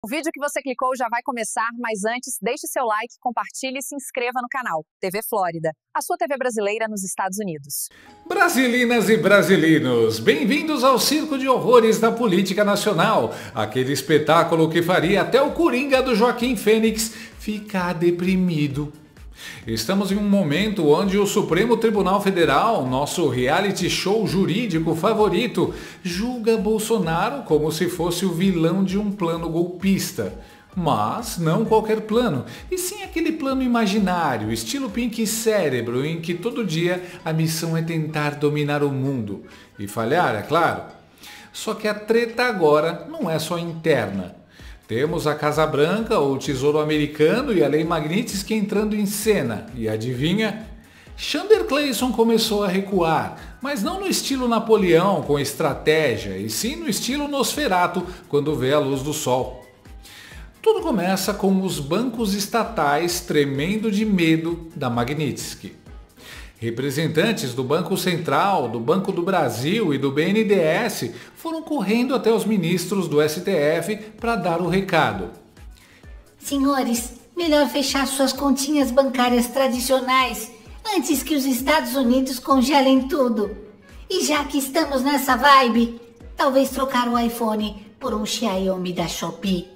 O vídeo que você clicou já vai começar, mas antes, deixe seu like, compartilhe e se inscreva no canal. TV Flórida, a sua TV brasileira nos Estados Unidos. Brasilinas e brasileiros, bem-vindos ao Circo de Horrores da Política Nacional. Aquele espetáculo que faria até o Coringa do Joaquim Fênix ficar deprimido. Estamos em um momento onde o Supremo Tribunal Federal, nosso reality show jurídico favorito, julga Bolsonaro como se fosse o vilão de um plano golpista. Mas não qualquer plano, e sim aquele plano imaginário, estilo Pink Cérebro, em que todo dia a missão é tentar dominar o mundo. E falhar, é claro. Só que a treta agora não é só interna. Temos a Casa Branca, o Tesouro Americano e a Lei Magnitsky entrando em cena. E adivinha? Chandler Clayson começou a recuar, mas não no estilo Napoleão, com estratégia, e sim no estilo Nosferatu, quando vê a luz do sol. Tudo começa com os bancos estatais tremendo de medo da Magnitsky. Representantes do Banco Central, do Banco do Brasil e do BNDES foram correndo até os ministros do STF para dar o recado. Senhores, melhor fechar suas continhas bancárias tradicionais antes que os Estados Unidos congelem tudo. E já que estamos nessa vibe, talvez trocar o iPhone por um Xiaomi da Shopee.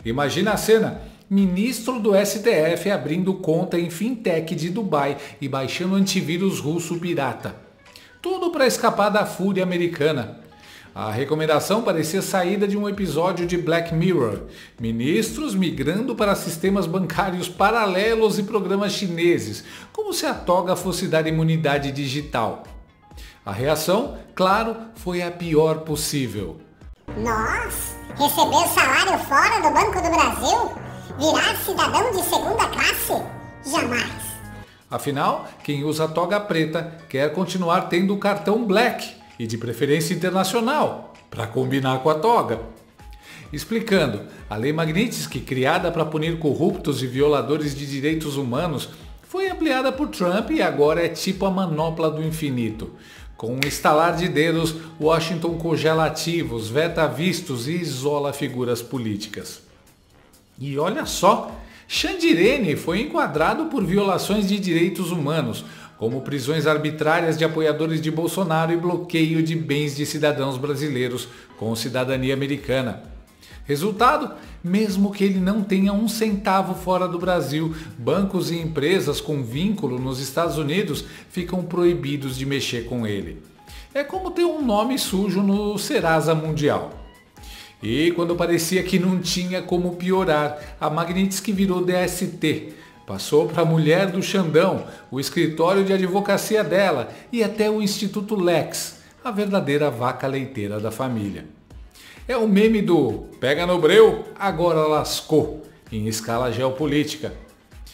Imagina a cena. Ministro do STF abrindo conta em fintech de Dubai e baixando antivírus russo pirata. Tudo para escapar da fúria americana. A recomendação parecia saída de um episódio de Black Mirror. Ministros migrando para sistemas bancários paralelos e programas chineses, como se a toga fosse dar imunidade digital. A reação, claro, foi a pior possível. Nós? Receber salário fora do Banco do Brasil? Virar cidadão de segunda classe? Jamais. Afinal, quem usa toga preta quer continuar tendo o cartão Black e de preferência internacional, para combinar com a toga. Explicando, a Lei Magnitsky, criada para punir corruptos e violadores de direitos humanos, foi ampliada por Trump e agora é tipo a manopla do infinito. Com um estalar de dedos, Washington congela ativos, veta vistos e isola figuras políticas. E olha só, Xandirene foi enquadrado por violações de direitos humanos, como prisões arbitrárias de apoiadores de Bolsonaro e bloqueio de bens de cidadãos brasileiros com cidadania americana. Resultado, mesmo que ele não tenha um centavo fora do Brasil, bancos e empresas com vínculo nos Estados Unidos ficam proibidos de mexer com ele. É como ter um nome sujo no Serasa Mundial. E quando parecia que não tinha como piorar, a Magnitsky virou DST. Passou para a mulher do Xandão, o escritório de advocacia dela e até o Instituto Lex, a verdadeira vaca leiteira da família. É o meme do pega no breu, agora lascou, em escala geopolítica.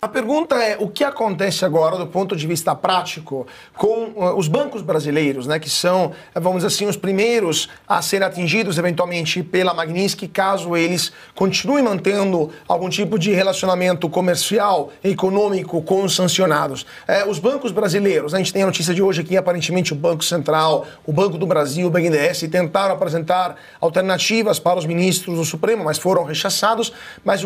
A pergunta é o que acontece agora do ponto de vista prático com os bancos brasileiros, né, que são, vamos dizer assim, os primeiros a serem atingidos eventualmente pela Magnitsky, caso eles continuem mantendo algum tipo de relacionamento comercial, econômico com os sancionados. Os bancos brasileiros, a gente tem a notícia de hoje aqui, aparentemente o Banco Central, o Banco do Brasil, o BNDES tentaram apresentar alternativas para os ministros do Supremo, mas foram rechaçados. Mas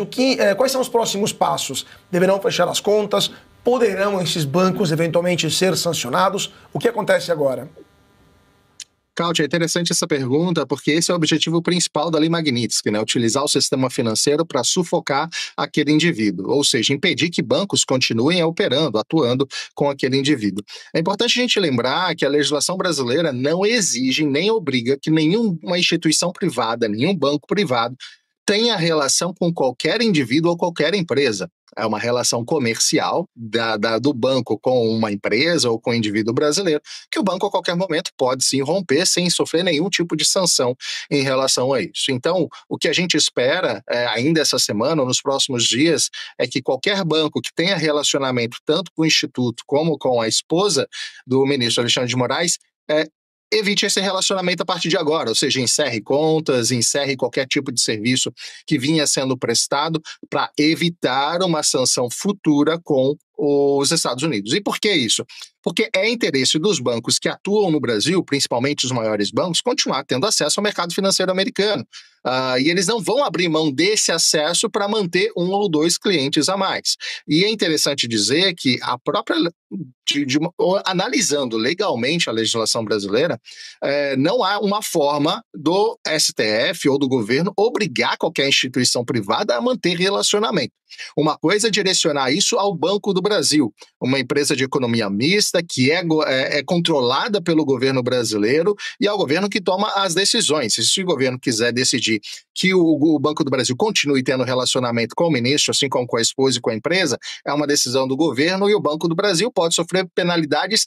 quais são os próximos passos? Deverão fechar as contas? Poderão esses bancos eventualmente ser sancionados? O que acontece agora? Cláudia, é interessante essa pergunta, porque esse é o objetivo principal da Lei Magnitsky, né? Utilizar o sistema financeiro para sufocar aquele indivíduo, ou seja, impedir que bancos continuem operando, atuando com aquele indivíduo. É importante a gente lembrar que a legislação brasileira não exige nem obriga que nenhuma instituição privada, nenhum banco privado tenha relação com qualquer indivíduo ou qualquer empresa. É uma relação comercial do banco com uma empresa ou com um indivíduo brasileiro, que o banco a qualquer momento pode sim romper sem sofrer nenhum tipo de sanção em relação a isso. Então, o que a gente espera ainda essa semana ou nos próximos dias é que qualquer banco que tenha relacionamento tanto com o Instituto como com a esposa do ministro Alexandre de Moraes evite esse relacionamento a partir de agora, ou seja, encerre contas, encerre qualquer tipo de serviço que vinha sendo prestado para evitar uma sanção futura com os Estados Unidos. E por que isso? Porque é interesse dos bancos que atuam no Brasil, principalmente os maiores bancos, continuar tendo acesso ao mercado financeiro americano. E eles não vão abrir mão desse acesso para manter um ou dois clientes a mais. E é interessante dizer que a própria, analisando legalmente a legislação brasileira, não há uma forma do STF ou do governo obrigar qualquer instituição privada a manter relacionamento. Uma coisa é direcionar isso ao Banco do Brasil, uma empresa de economia mista que é controlada pelo governo brasileiro e é o governo que toma as decisões. Se o governo quiser decidir que o Banco do Brasil continue tendo relacionamento com o ministro, assim como com a esposa e com a empresa, é uma decisão do governo e o Banco do Brasil pode sofrer penalidades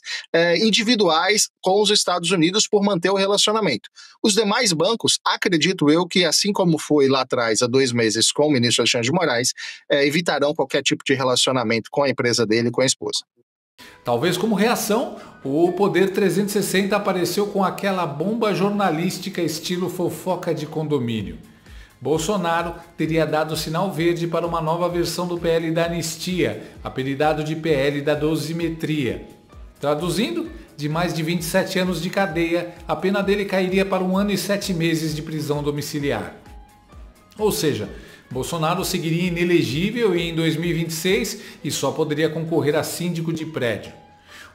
individuais com os Estados Unidos por manter o relacionamento. Os demais bancos, acredito eu que assim como foi lá atrás, há 2 meses, com o ministro Alexandre de Moraes, evitarão qualquer tipo de relacionamento com a empresa dele e com a esposa. Talvez como reação, o Poder 360 apareceu com aquela bomba jornalística estilo fofoca de condomínio. Bolsonaro teria dado sinal verde para uma nova versão do PL da anistia, apelidado de PL da dosimetria. Traduzindo, de mais de 27 anos de cadeia, a pena dele cairia para 1 ano e 7 meses de prisão domiciliar. Ou seja, Bolsonaro seguiria inelegível em 2026 e só poderia concorrer a síndico de prédio.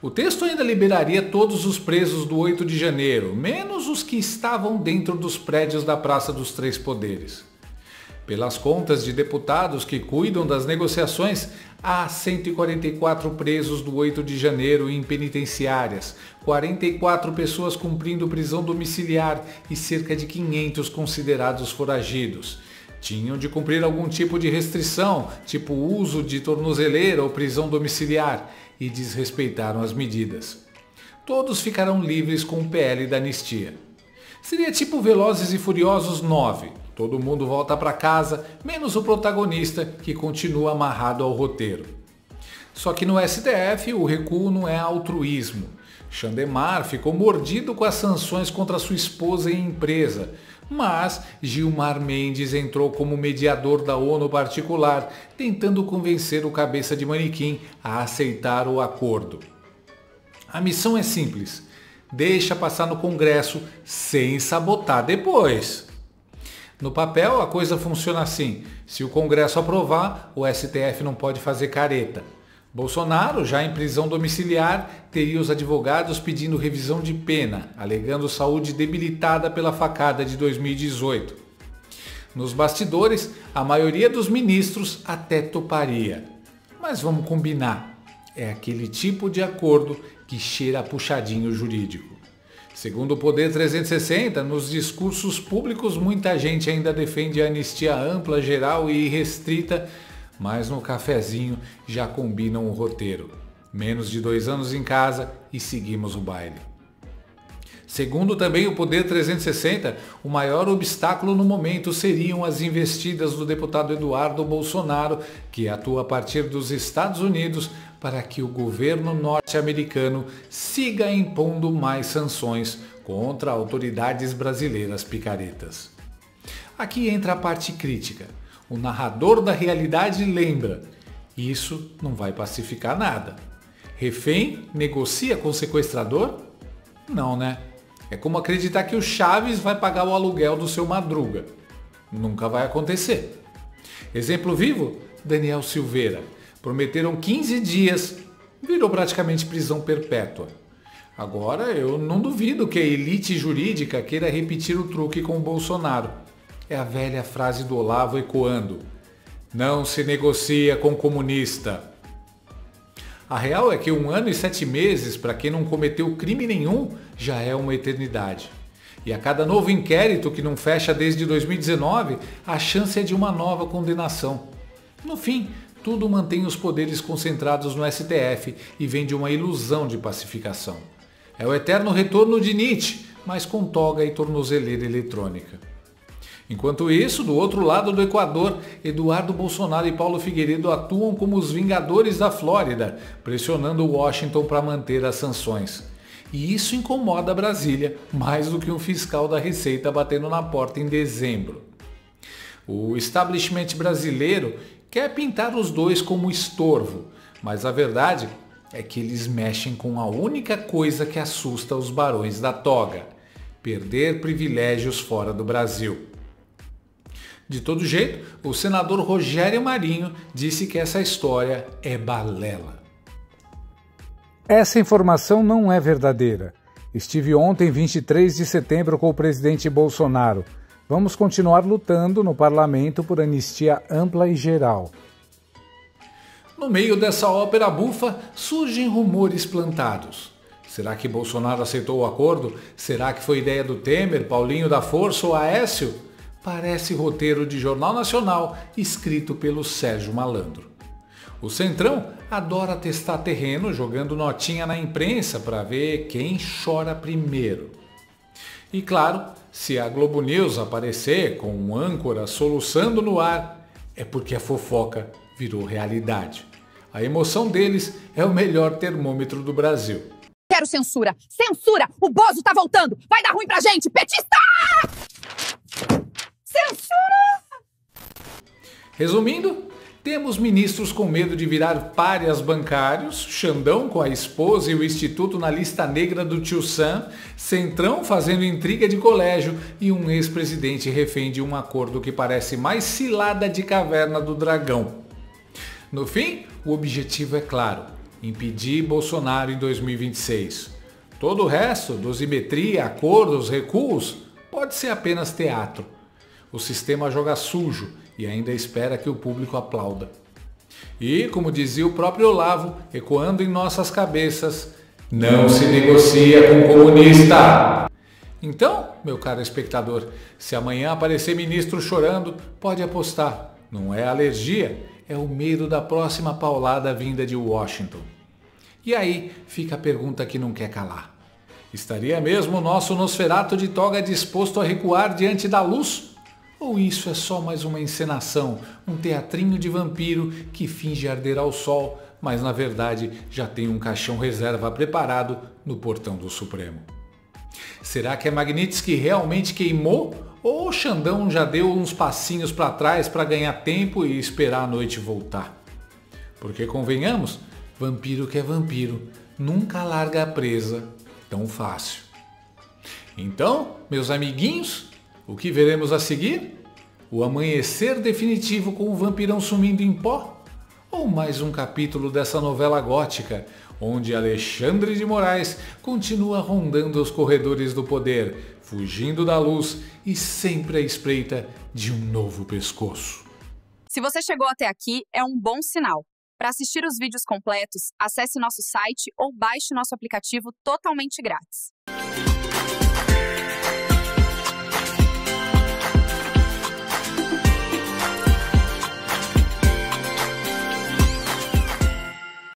O texto ainda liberaria todos os presos do 8 de janeiro, menos os que estavam dentro dos prédios da Praça dos Três Poderes. Pelas contas de deputados que cuidam das negociações, há 144 presos do 8 de janeiro em penitenciárias, 44 pessoas cumprindo prisão domiciliar e cerca de 500 considerados foragidos. Tinham de cumprir algum tipo de restrição, tipo uso de tornozeleira ou prisão domiciliar, e desrespeitaram as medidas. Todos ficarão livres com o PL da anistia. Seria tipo Velozes e Furiosos 9. Todo mundo volta para casa, menos o protagonista, que continua amarrado ao roteiro. Só que no STF o recuo não é altruísmo. Xandemar ficou mordido com as sanções contra sua esposa e empresa, mas Gilmar Mendes entrou como mediador da ONU particular, tentando convencer o cabeça de manequim a aceitar o acordo. A missão é simples: deixa passar no Congresso sem sabotar depois. No papel a coisa funciona assim: se o Congresso aprovar, o STF não pode fazer careta. Bolsonaro, já em prisão domiciliar, teria os advogados pedindo revisão de pena, alegando saúde debilitada pela facada de 2018. Nos bastidores, a maioria dos ministros até toparia. Mas vamos combinar, é aquele tipo de acordo que cheira a puxadinho jurídico. Segundo o Poder 360, nos discursos públicos muita gente ainda defende a anistia ampla, geral e irrestrita, mas no cafezinho já combinam o roteiro. Menos de 2 anos em casa e seguimos o baile. Segundo também o Poder 360, o maior obstáculo no momento seriam as investidas do deputado Eduardo Bolsonaro, que atua a partir dos Estados Unidos, para que o governo norte-americano siga impondo mais sanções contra autoridades brasileiras picaretas. Aqui entra a parte crítica. O narrador da realidade lembra: isso não vai pacificar nada. Refém negocia com sequestrador? Não, né? É como acreditar que o Chaves vai pagar o aluguel do seu Madruga. Nunca vai acontecer. Exemplo vivo? Daniel Silveira. Prometeram 15 dias, virou praticamente prisão perpétua. Agora eu não duvido que a elite jurídica queira repetir o truque com o Bolsonaro. É a velha frase do Olavo ecoando: não se negocia com comunista. A real é que 1 ano e 7 meses, para quem não cometeu crime nenhum, já é uma eternidade. E a cada novo inquérito que não fecha desde 2019, a chance é de uma nova condenação. No fim, tudo mantém os poderes concentrados no STF e vem de uma ilusão de pacificação. É o eterno retorno de Nietzsche, mas com toga e tornozeleira eletrônica. Enquanto isso, do outro lado do Equador, Eduardo Bolsonaro e Paulo Figueiredo atuam como os vingadores da Flórida, pressionando Washington para manter as sanções. E isso incomoda Brasília, mais do que um fiscal da Receita batendo na porta em dezembro. O establishment brasileiro quer pintar os dois como estorvo, mas a verdade é que eles mexem com a única coisa que assusta os barões da toga: perder privilégios fora do Brasil. De todo jeito, o senador Rogério Marinho disse que essa história é balela. Essa informação não é verdadeira. Estive ontem, 23 de setembro, com o presidente Bolsonaro. Vamos continuar lutando no parlamento por anistia ampla e geral. No meio dessa ópera bufa, surgem rumores plantados. Será que Bolsonaro aceitou o acordo? Será que foi ideia do Temer, Paulinho da Força ou Aécio? Parece roteiro de Jornal Nacional escrito pelo Sérgio Malandro. O Centrão adora testar terreno jogando notinha na imprensa para ver quem chora primeiro. E claro, se a Globo News aparecer com um âncora soluçando no ar, é porque a fofoca virou realidade. A emoção deles é o melhor termômetro do Brasil. Quero censura! Censura! O Bozo tá voltando! Vai dar ruim pra gente! Petista! Censura! Resumindo, temos ministros com medo de virar párias bancários, Xandão com a esposa e o instituto na lista negra do Tio Sam, Centrão fazendo intriga de colégio e um ex-presidente refém de um acordo que parece mais cilada de caverna do dragão. No fim, o objetivo é claro: impedir Bolsonaro em 2026. Todo o resto, dosimetria, acordos, recuos, pode ser apenas teatro. O sistema joga sujo e ainda espera que o público aplauda. E, como dizia o próprio Olavo, ecoando em nossas cabeças, não se negocia com comunista! Então, meu caro espectador, se amanhã aparecer ministro chorando, pode apostar. Não é alergia, é o medo da próxima paulada vinda de Washington. E aí fica a pergunta que não quer calar. Estaria mesmo o nosso Nosferatu de toga disposto a recuar diante da luz? Ou isso é só mais uma encenação, um teatrinho de vampiro que finge arder ao sol, mas na verdade já tem um caixão reserva preparado no portão do Supremo? Será que é Magnitsky realmente queimou? Ou o Xandão já deu uns passinhos para trás para ganhar tempo e esperar a noite voltar? Porque convenhamos, vampiro que é vampiro nunca larga a presa tão fácil. Então, meus amiguinhos, o que veremos a seguir? O amanhecer definitivo com o vampirão sumindo em pó? Ou mais um capítulo dessa novela gótica, onde Alexandre de Moraes continua rondando os corredores do poder, fugindo da luz e sempre à espreita de um novo pescoço? Se você chegou até aqui, é um bom sinal. Para assistir os vídeos completos, acesse nosso site ou baixe nosso aplicativo totalmente grátis.